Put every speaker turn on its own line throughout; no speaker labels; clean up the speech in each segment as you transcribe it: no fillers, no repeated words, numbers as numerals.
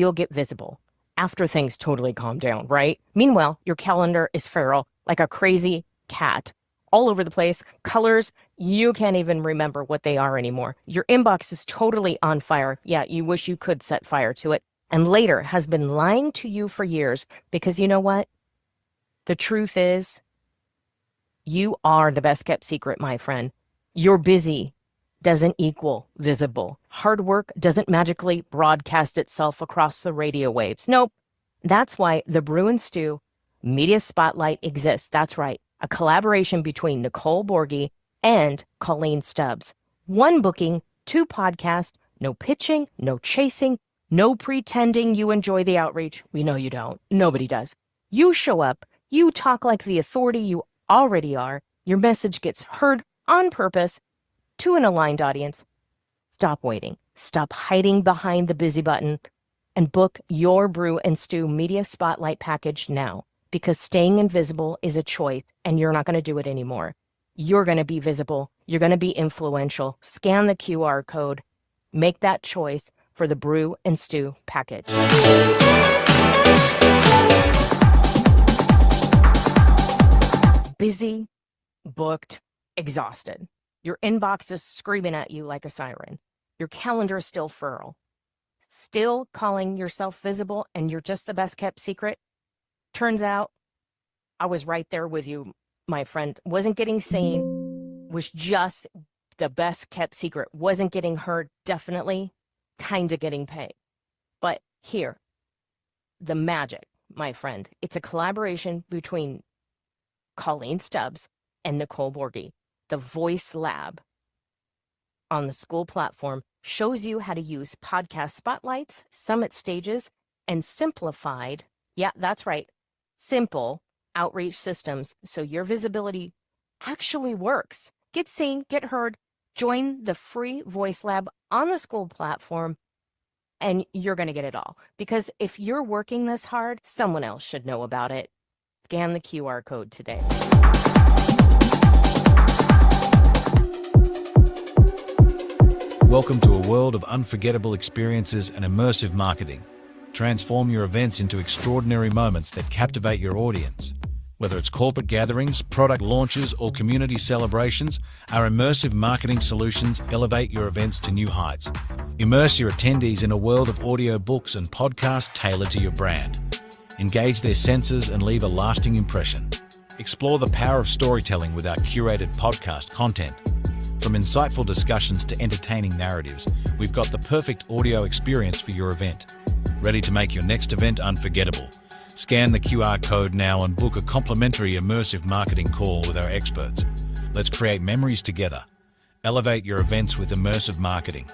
you'll get visible after things totally calm down, right? Meanwhile, your calendar is feral like a crazy cat, all over the place, colors, you can't even remember what they are anymore. Your inbox is totally on fire. Yeah, you wish you could set fire to it. And later has been lying to you for years because you know what? The truth is, you are the best kept secret, my friend. You're busy doesn't equal visible. Hard work doesn't magically broadcast itself across the radio waves. Nope. That's why the Brew and Stew Media Spotlight exists. That's right. A collaboration between Nicole Borghi and Colleen Stubbs. One booking, two podcasts, no pitching, no chasing, no pretending you enjoy the outreach. We know you don't. Nobody does. You show up, you talk like the authority you already are. Your message gets heard on purpose to an aligned audience. Stop waiting. Stop hiding behind the busy button and book your Brew and Stew Media Spotlight package now, because staying invisible is a choice and you're not going to do it anymore. You're going to be visible. You're going to be influential. Scan the QR code. Make that choice for the Brew and Stew package. Busy, booked, exhausted. Your inbox is screaming at you like a siren. Your calendar is still feral. Still calling yourself visible and you're just the best kept secret? Turns out I was right there with you, my friend. Wasn't getting seen, was just the best kept secret. Wasn't getting heard, definitely, kind of getting paid. But here, the magic, my friend. It's a collaboration between Colleen Stubbs and Nicole Borghi. The Voice Lab on the school platform shows you how to use podcast spotlights, summit stages, and simplified, yeah, that's right, simple outreach systems so your visibility actually works. Get seen, get heard, join the free Voice Lab on the school platform, and you're going to get it all. Because if you're working this hard, someone else should know about it. Scan the QR code today.
Welcome to a world of unforgettable experiences and immersive marketing. Transform your events into extraordinary moments that captivate your audience. Whether it's corporate gatherings, product launches, or community celebrations, our immersive marketing solutions elevate your events to new heights. Immerse your attendees in a world of audio books and podcasts tailored to your brand. Engage their senses and leave a lasting impression. Explore the power of storytelling with our curated podcast content. From insightful discussions to entertaining narratives, we've got the perfect audio experience for your event. Ready to make your next event unforgettable? Scan the QR code now and book a complimentary immersive marketing call with our experts. Let's create memories together. Elevate your events with immersive marketing.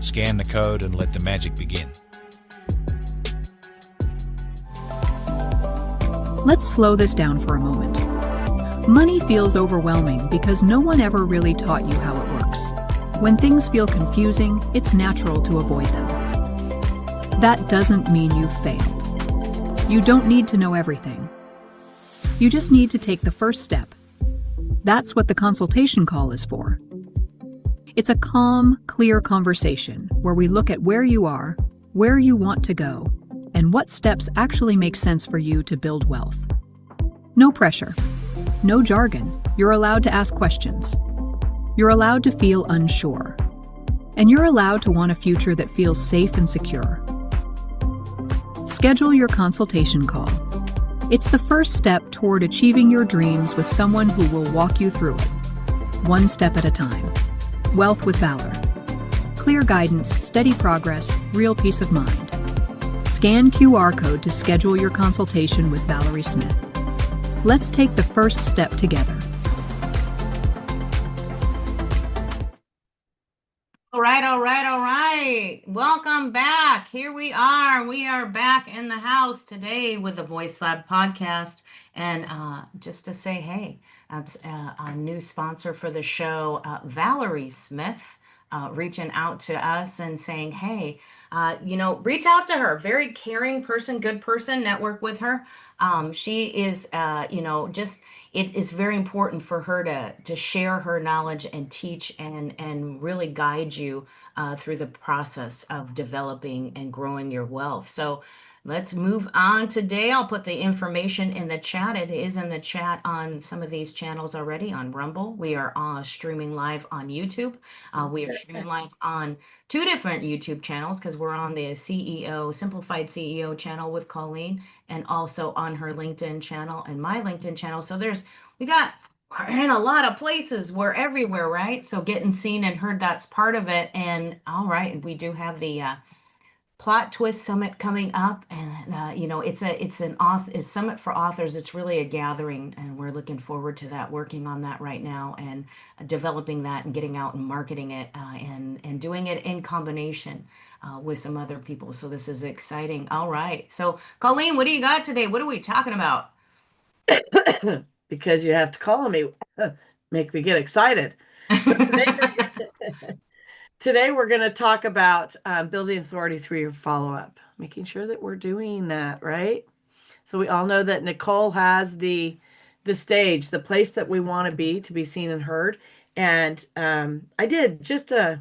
Scan the code and let the magic begin.
Let's slow this down for a moment. Money feels overwhelming because no one ever really taught you how it works. When things feel confusing, it's natural to avoid them. That doesn't mean you've failed. You don't need to know everything. You just need to take the first step. That's what the consultation call is for. It's a calm, clear conversation where we look at where you are, where you want to go, and what steps actually make sense for you to build wealth. No pressure. No jargon. You're allowed to ask questions. You're allowed to feel unsure. And you're allowed to want a future that feels safe and secure. Schedule your consultation call. It's the first step toward achieving your dreams with someone who will walk you through it, one step at a time. Wealth with Valor. Clear guidance, steady progress, real peace of mind. Scan QR code to schedule your consultation with Valerie Smith. Let's take the first step together.
All right. Welcome back. Here we are. We are back in the house today with the Voice Lab podcast. And just to say, hey, that's a new sponsor for the show, Valerie Smith. reaching out to us and saying, hey, reach out to her. Very caring person, good person, network with her. She is, just it is very important for her to share her knowledge and teach and really guide you through the process of developing and growing your wealth. So let's move on today. I'll put the information in the chat. It is in the chat on some of these channels already on Rumble. We are streaming live on YouTube. We are streaming live on two different YouTube channels because we're on the CEO, Simplified CEO channel with Colleen, and also on her LinkedIn channel and my LinkedIn channel. So we're in a lot of places. We're everywhere, right? So getting seen and heard, that's part of it. And all right, we do have the Plot Twist Summit coming up, and it's a summit for authors. It's really a gathering, and we're looking forward to that. Working on that right now, and developing that, and getting out and marketing it, and doing it in combination with some other people. So this is exciting. All right, so Colleen, what do you got today? What are we talking about?
Because you have to call me, make me get excited. Today we're going to talk about building authority through your follow-up, making sure that we're doing that, right? So we all know that Nicole has the stage, the place that we want to be seen and heard. And I did just a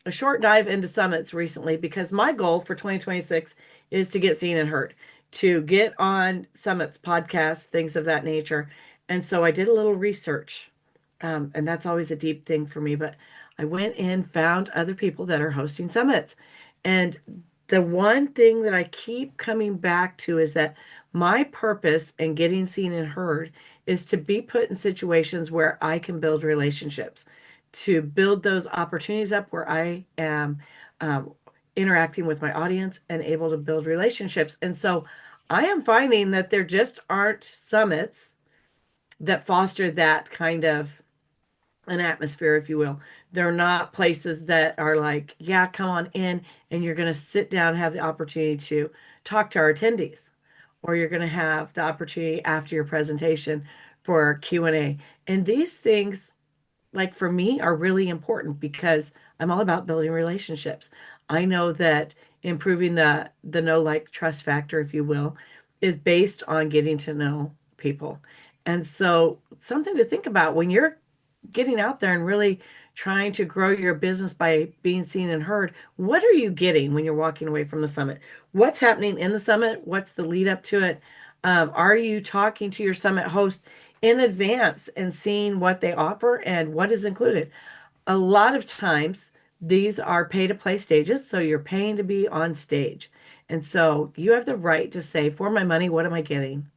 short dive into summits recently because my goal for 2026 is to get seen and heard, to get on summits, podcasts, things of that nature. And so I did a little research, and that's always a deep thing for me, but I went and found other people that are hosting summits. And the one thing that I keep coming back to is that my purpose in getting seen and heard is to be put in situations where I can build relationships, to build those opportunities up where I am interacting with my audience and able to build relationships. And so I am finding that there just aren't summits that foster that kind of an atmosphere, if you will. They're not places that are like, yeah, come on in, and you're going to sit down and have the opportunity to talk to our attendees, or you're going to have the opportunity after your presentation for Q&A. And these things, like for me, are really important because I'm all about building relationships. I know that improving the know, like, trust factor, if you will, is based on getting to know people. And so something to think about when you're getting out there and really trying to grow your business by being seen and heard. What are you getting when you're walking away from the summit? What's happening in the summit? What's the lead up to it? Are you talking to your summit host in advance and seeing what they offer and what is included? A lot of times these are pay to play stages, so you're paying to be on stage. And so you have the right to say, for my money, what am I getting?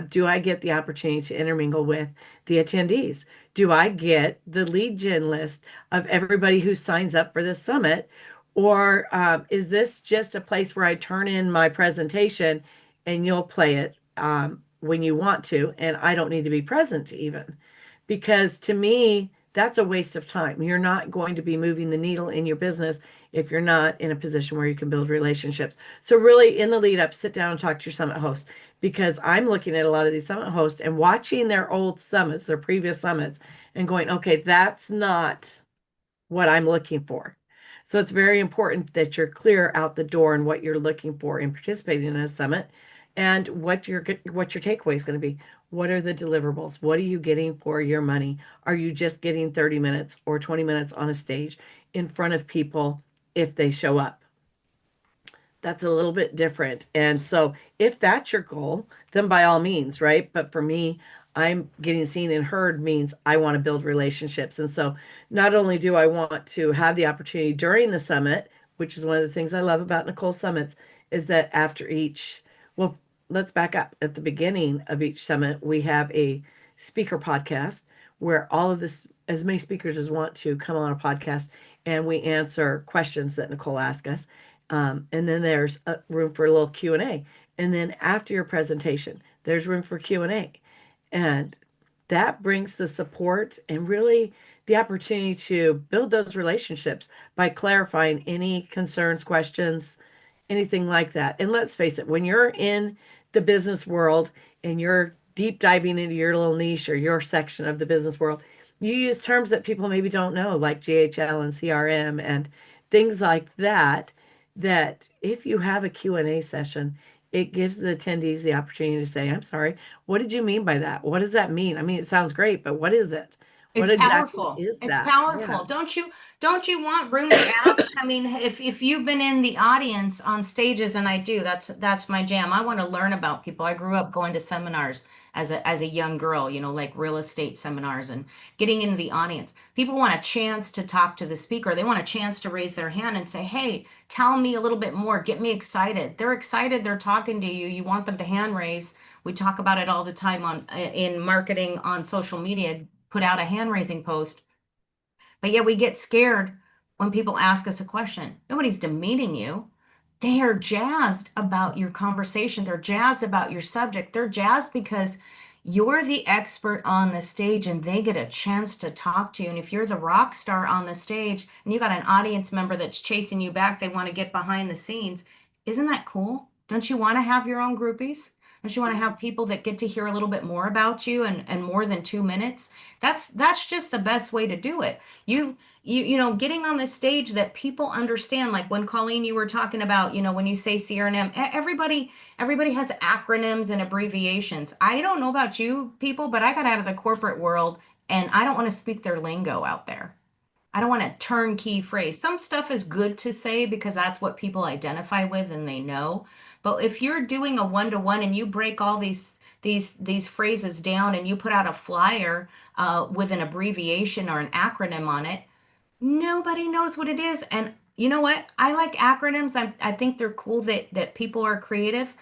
Do I get the opportunity to intermingle with the attendees? Do I get the lead gen list of everybody who signs up for this summit? Or is this just a place where I turn in my presentation and you'll play it when you want to, and I don't need to be present even? Because to me, that's a waste of time. You're not going to be moving the needle in your business if you're not in a position where you can build relationships. So really, in the lead up, sit down and talk to your summit host, because I'm looking at a lot of these summit hosts and watching their old summits, their previous summits, and going, okay, that's not what I'm looking for. So it's very important that you're clear out the door and what you're looking for in participating in a summit, and what your takeaway is going to be. What are the deliverables? What are you getting for your money? Are you just getting 30 minutes or 20 minutes on a stage in front of people if they show up? That's a little bit different. And so if that's your goal, then by all means, right? But for me, I'm getting seen and heard means I want to build relationships. And so not only do I want to have the opportunity during the summit, which is one of the things I love about Nicole Summits, is that after each, well, let's back up. At the beginning of each summit, we have a speaker podcast where all of this, as many speakers as want to, come on a podcast, and we answer questions that Nicole asks us. And then there's a room for a little Q&A. And then after your presentation, there's room for Q&A. And that brings the support and really the opportunity to build those relationships by clarifying any concerns, questions, anything like that. And let's face it, when you're in the business world and you're deep diving into your little niche or your section of the business world, You use terms that people maybe don't know, like GHL and CRM and things like that, that if you have a Q&A session, it gives the attendees the opportunity to say, I'm sorry, what did you mean by that? What does that mean? I mean, it sounds great, but what is it? What
It's
exactly
powerful.
is
It's
that? Yeah.
powerful. Don't you want room to ask? I mean, if you've been in the audience on stages, and I do, that's my jam. I want to learn about people. I grew up going to seminars as a young girl, like real estate seminars and getting into the audience. People want a chance to talk to the speaker. They want a chance to raise their hand and say, "Hey, tell me a little bit more. Get me excited." They're excited. They're talking to you. You want them to hand raise. We talk about it all the time in marketing on social media, put out a hand raising post. But yet we get scared when people ask us a question. Nobody's demeaning you. They are jazzed about your conversation. They're jazzed about your subject. They're jazzed because you're the expert on the stage and they get a chance to talk to you. And if you're the rock star on the stage and you got an audience member that's chasing you back, they want to get behind the scenes. Isn't that cool? Don't you want to have your own groupies? Don't you want to have people that get to hear a little bit more about you and more than 2 minutes? That's just the best way to do it. Getting on the stage that people understand, like when Colleen, you were talking about, when you say CRM, everybody has acronyms and abbreviations. I don't know about you people, but I got out of the corporate world and I don't want to speak their lingo out there. I don't want a turnkey phrase. Some stuff is good to say because that's what people identify with and they know. But if you're doing a one-to-one and you break all these phrases down and you put out a flyer with an abbreviation or an acronym on it, nobody knows what it is. And you know what? I like acronyms. I think they're cool that people are creative,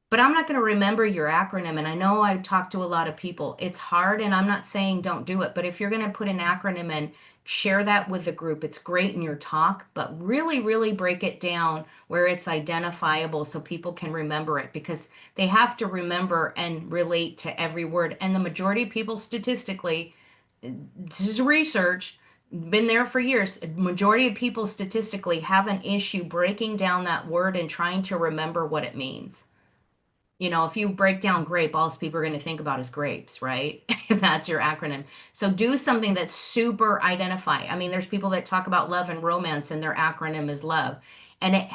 but I'm not going to remember your acronym. And I know I've talked to a lot of people. It's hard, and I'm not saying don't do it, but if you're going to put an acronym in, share that with the group. It's great in your talk, but really, really break it down where it's identifiable so people can remember it because they have to remember and relate to every word. And the majority of people statistically, this is research, been there for years. Majority of people statistically have an issue breaking down that word and trying to remember what it means. If you break down grape, all people are going to think about is grapes, right? If that's your acronym. So do something that's super identify. I mean, there's people that talk about love and romance and their acronym is love. And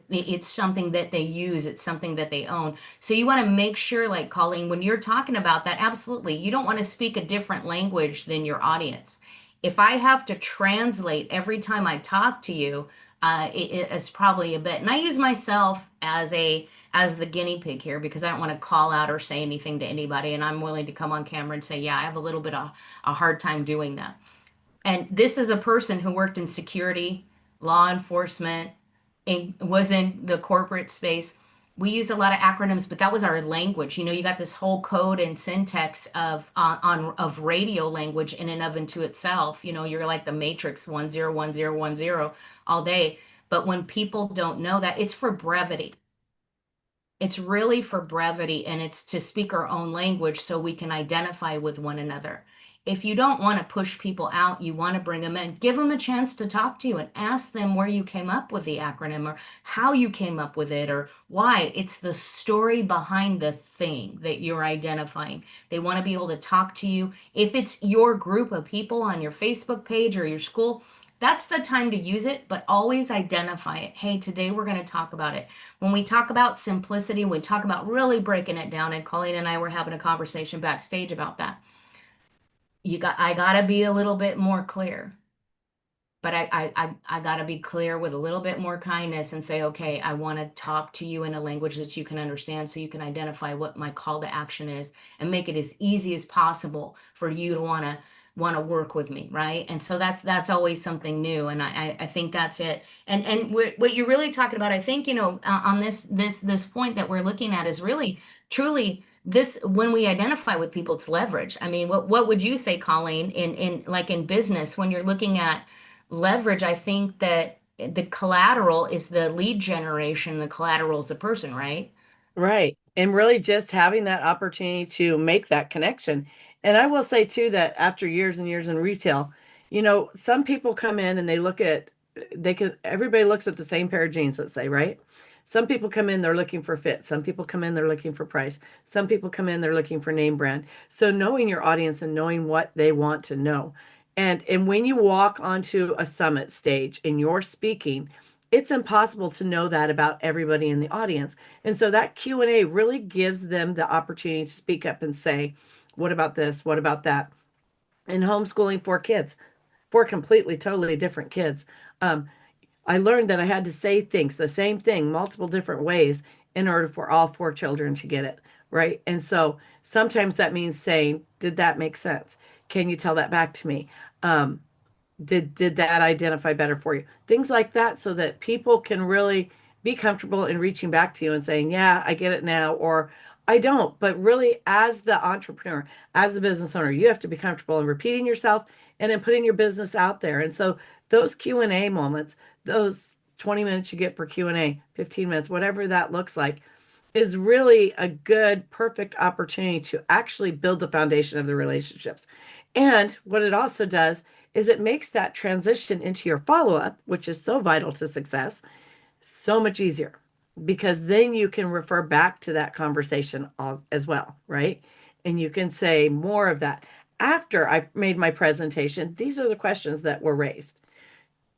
it's something that they use, it's something that they own. So you want to make sure, like Colleen, when you're talking about that, absolutely, you don't want to speak a different language than your audience. If I have to translate every time I talk to you, it's probably a bit. And I use myself as the guinea pig here because I don't want to call out or say anything to anybody. And I'm willing to come on camera and say, yeah, I have a little bit of a hard time doing that. And this is a person who worked in security, law enforcement, and was in the corporate space. We used a lot of acronyms, but that was our language. You got this whole code and syntax of radio language in and of into itself. You're like the Matrix 101010 all day. But when people don't know that, it's for brevity. It's really for brevity and it's to speak our own language so we can identify with one another. If you don't want to push people out, you want to bring them in, give them a chance to talk to you and ask them where you came up with the acronym or how you came up with it or why. It's the story behind the thing that you're identifying. They want to be able to talk to you. If it's your group of people on your Facebook page or your school, that's the time to use it, but always identify it. Hey, today we're going to talk about it. When we talk about simplicity, we talk about really breaking it down, and Colleen and I were having a conversation backstage about that. I gotta be a little bit more clear, but I gotta be clear with a little bit more kindness and say, okay, I want to talk to you in a language that you can understand so you can identify what my call to action is and make it as easy as possible for you to want to work with me, right? And so that's always something new, and I think that's it. And what you're really talking about, I think, on this point that we're looking at is really truly this. When we identify with people, it's leverage. I mean, what would you say, Colleen, in like in business when you're looking at leverage? I think that the collateral is the lead generation, the collateral is the person, right?
Right. And really just having that opportunity to make that connection. And I will say too that after years and years in retail, some people come in and they look at everybody looks at the same pair of jeans, let's say, right? Some people come in, they're looking for fit. Some people come in, they're looking for price. Some people come in, they're looking for name brand. So knowing your audience and knowing what they want to know. And when you walk onto a summit stage and you're speaking, it's impossible to know that about everybody in the audience. And so that Q&A really gives them the opportunity to speak up and say, what about this? What about that? And homeschooling 4 kids, 4 completely, totally different kids. I learned that I had to say things, the same thing, multiple different ways in order for all 4 children to get it, right? And so sometimes that means saying, did that make sense? Can you tell that back to me? Did that identify better for you? Things like that, so that people can really be comfortable in reaching back to you and saying, yeah, I get it now, or I don't. But really, as the entrepreneur, as the business owner, you have to be comfortable in repeating yourself and then putting your business out there. And so those Q&A moments, those 20 minutes you get per Q&A, 15 minutes, whatever that looks like, is really a good, perfect opportunity to actually build the foundation of the relationships. And what it also does is it makes that transition into your follow-up, which is so vital to success, so much easier, because then you can refer back to that conversation as well, right? And you can say more of that. After I made my presentation, these are the questions that were raised.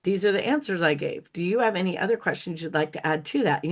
These are the answers I gave. Do you have any other questions you'd like to add to that?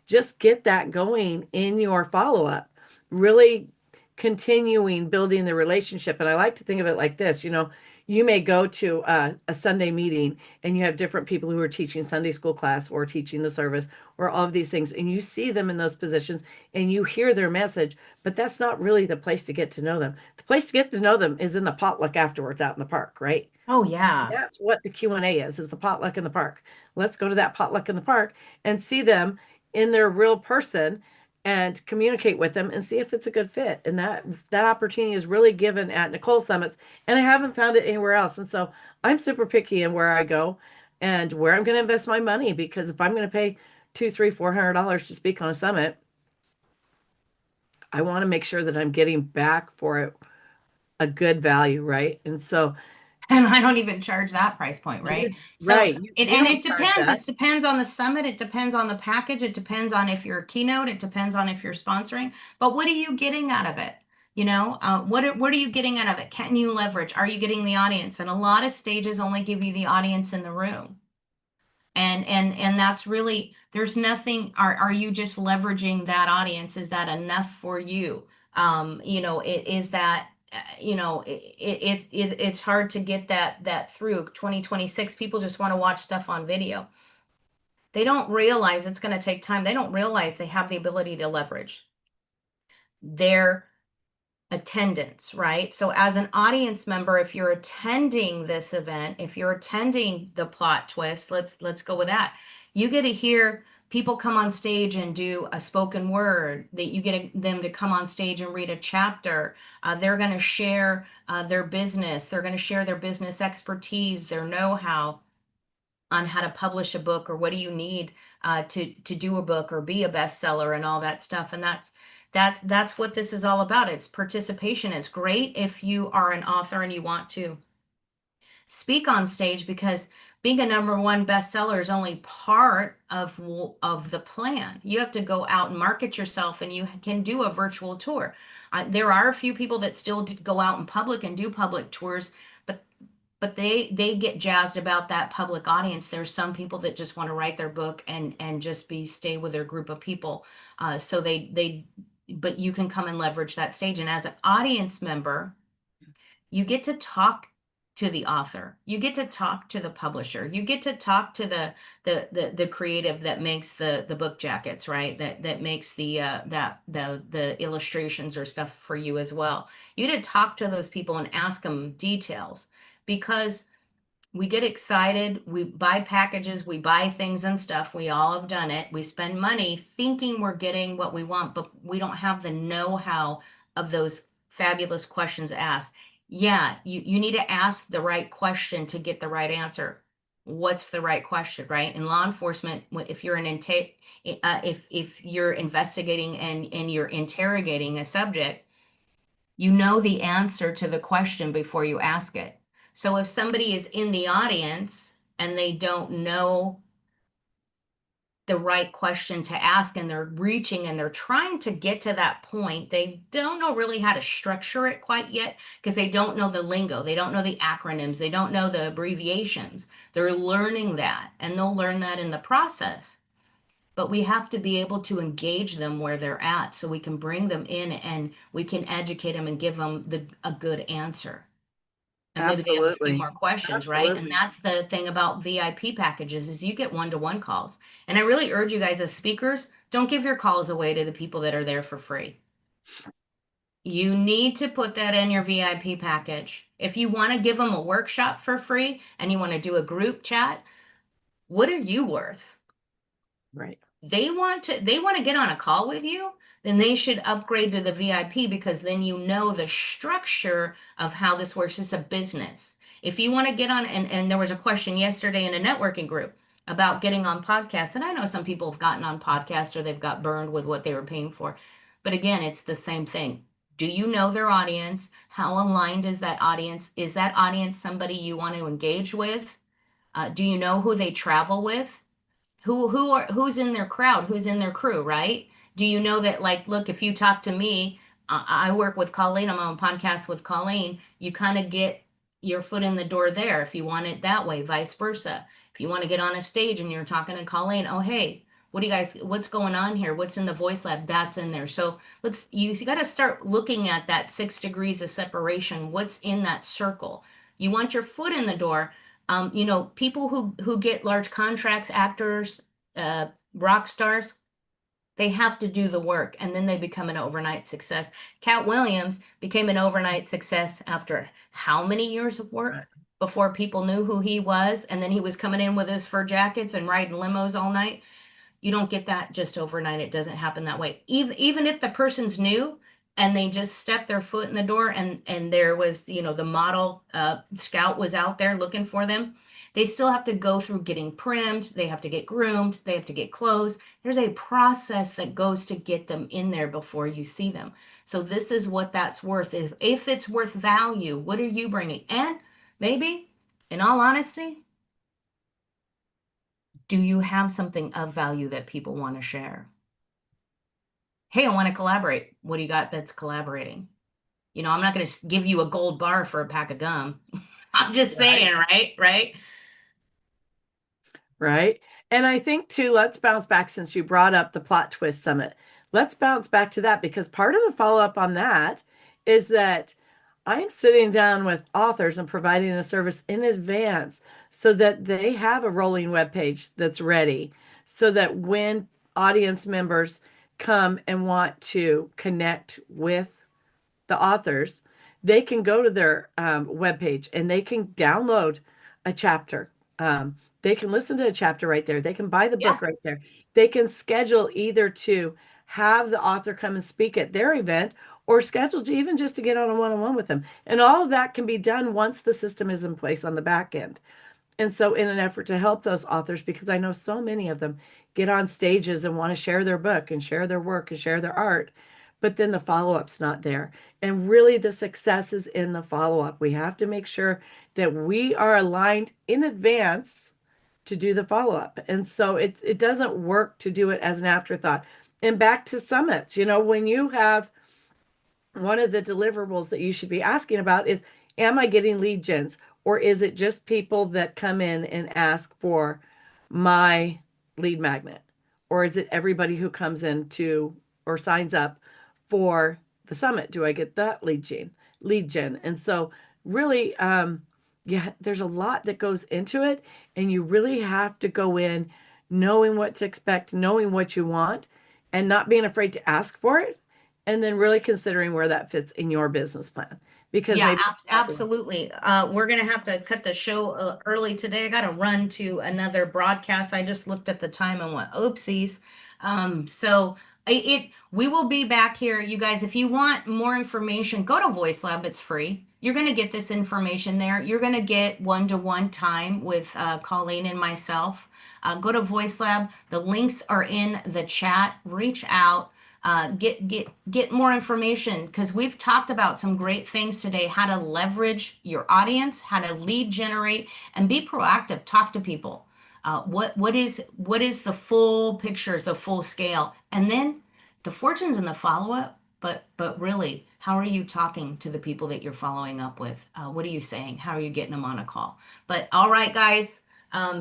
Just get that going in your follow-up, really continuing building the relationship. And I like to think of it like this, you may go to a Sunday meeting and you have different people who are teaching Sunday school class or teaching the service or all of these things, and you see them in those positions and you hear their message, but that's not really the place to get to know them. The place to get to know them is in the potluck afterwards out in the park, right?
Oh, yeah.
That's what the Q&A is the potluck in the park. Let's go to that potluck in the park and see them in their real person and communicate with them and see if it's a good fit. And that opportunity is really given at Nicole Summits, and I haven't found it anywhere else. And so I'm super picky in where I go and where I'm going to invest my money, because if I'm going to pay $200, $300, $400 to speak on a summit, I want to make sure that I'm getting back for it a good value, right? And so
And I don't even charge that price point, right? So,
right.
and it depends. It depends on the summit. It depends on the package. It depends on if you're a keynote. It depends on if you're sponsoring. But what are you getting out of it? What are you getting out of it? Can you leverage? Are you getting the audience? And a lot of stages only give you the audience in the room. And that's really, there's nothing. Are you just leveraging that audience? Is that enough for you? Is that it's hard to get that through 2026. People just want to watch stuff on video. They don't realize it's going to take time. They don't realize they have the ability to leverage their attendance, right? So as an audience member, if you're attending this event, if you're attending the plot twist, let's go with that. You get to hear people come on stage and do a spoken word, that you get them to come on stage and read a chapter. They're going to share their business. They're going to share their business expertise, their know-how on how to publish a book, or what do you need to do a book or be a bestseller and all that stuff. And that's what this is all about. It's participation. It's great if you are an author and you want to speak on stage, because being a #1 bestseller is only part of the plan. You have to go out and market yourself, and you can do a virtual tour. There are a few people that still go out in public and do public tours, but they get jazzed about that public audience. There's some people that just want to write their book and just stay with their group of people. But you can come and leverage that stage. And as an audience member, you get to talk to the author, you get to talk to the publisher, you get to talk to the creative that makes the book jackets, right? That makes the illustrations or stuff for you as well. You get to talk to those people and ask them details, because we get excited, we buy packages, we buy things and stuff. We all have done it. We spend money thinking we're getting what we want, but we don't have the know-how of those fabulous questions asked. Yeah, you need to ask the right question to get the right answer. What's the right question, right? In law enforcement, if you're if you're investigating and you're interrogating a subject, you know the answer to the question before you ask it. So if somebody is in the audience and they don't know the right question to ask, and they're reaching and they're trying to get to that point. They don't know really how to structure it quite yet because they don't know the lingo. They don't know the acronyms. They don't know the abbreviations. They're learning that, and they'll learn that in the process. But we have to be able to engage them where they're at so we can bring them in and we can educate them and give them a good answer. And maybe they have a few
Absolutely.
more questions, right? And
Absolutely.
that's the thing about VIP packages is you get one-to-one calls. And I really urge you guys as speakers, don't give your calls away to the people that are there for free. You need to put that in your VIP package. If you want to give them a workshop for free and you want to do a group chat, what are you worth?
Right.
They want to get on a call with you, then they should upgrade to the VIP because then you know the structure of how this works. It's a business. If you want to get on, and there was a question yesterday in a networking group about getting on podcasts, and I know some people have gotten on podcasts or they've got burned with what they were paying for. But again, it's the same thing. Do you know their audience? How aligned is that audience? Is that audience somebody you want to engage with? Do you know who they travel with? Who's in their crowd, who's in their crew, right? Do you know that, like, look, if you talk to me, I work with Colleen, I'm on a podcast with Colleen, you kind of get your foot in the door there if you want it that way, vice versa. If you want to get on a stage and you're talking to Colleen, oh hey, what's going on here, what's in the voice lab, that's in there. So you got to start looking at that 6 degrees of separation, what's in that circle. You want your foot in the door. People who get large contracts, actors, rock stars, they have to do the work and then they become an overnight success. Cat Williams became an overnight success after how many years of work
Right.
before people knew who he was? And then he was coming in with his fur jackets and riding limos all night. You don't get that just overnight. It doesn't happen that way. Even if the person's new and they just stepped their foot in the door and there was, the model scout was out there looking for them, they still have to go through getting primed, they have to get groomed, they have to get clothes. There's a process that goes to get them in there before you see them. So this is what that's worth. If it's worth value, what are you bringing? And maybe, in all honesty, do you have something of value that people want to share? Hey, I want to collaborate. What do you got that's collaborating? I'm not going to give you a gold bar for a pack of gum. I'm just saying, right?
Right. And I think too, let's bounce back since you brought up the Plot Twist Summit. Let's bounce back to that because part of the follow up on that is that I'm sitting down with authors and providing a service in advance so that they have a rolling web page that's ready so that when audience members come and want to connect with the authors, they can go to their webpage and they can download a chapter. They can listen to a chapter right there. They can buy the book right there. They can schedule either to have the author come and speak at their event or schedule to even just to get on a one-on-one with them. And all of that can be done once the system is in place on the back end. And so in an effort to help those authors, because I know so many of them get on stages and want to share their book and share their work and share their art, but then the follow-up's not there. And really the success is in the follow-up. We have to make sure that we are aligned in advance to do the follow-up. And so it doesn't work to do it as an afterthought. And back to summits, when you have one of the deliverables that you should be asking about is, am I getting lead gens? Or is it just people that come in and ask for my lead magnet? Or is it everybody who comes in to or signs up for the summit? Do I get that lead gen? And so really, there's a lot that goes into it, and you really have to go in knowing what to expect, knowing what you want, and not being afraid to ask for it, and then really considering where that fits in your business plan. Because
Absolutely. We're going to have to cut the show early today. I got to run to another broadcast. I just looked at the time and went, oopsies. We will be back here. You guys, if you want more information, go to Voice Lab. It's free. You're going to get this information there. You're going to get one-to-one time with Colleen and myself. Go to Voice Lab. The links are in the chat. Reach out. Get more information because we've talked about some great things today, how to leverage your audience, how to lead generate and be proactive, talk to people. What is the full picture, the full scale, and then the fortunes and the follow up. But really, how are you talking to the people that you're following up with? What are you saying? How are you getting them on a call? But all right, guys.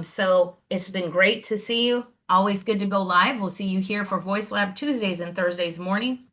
So it's been great to see you. Always good to go live. We'll see you here for Voice Lab Tuesdays and Thursdays morning.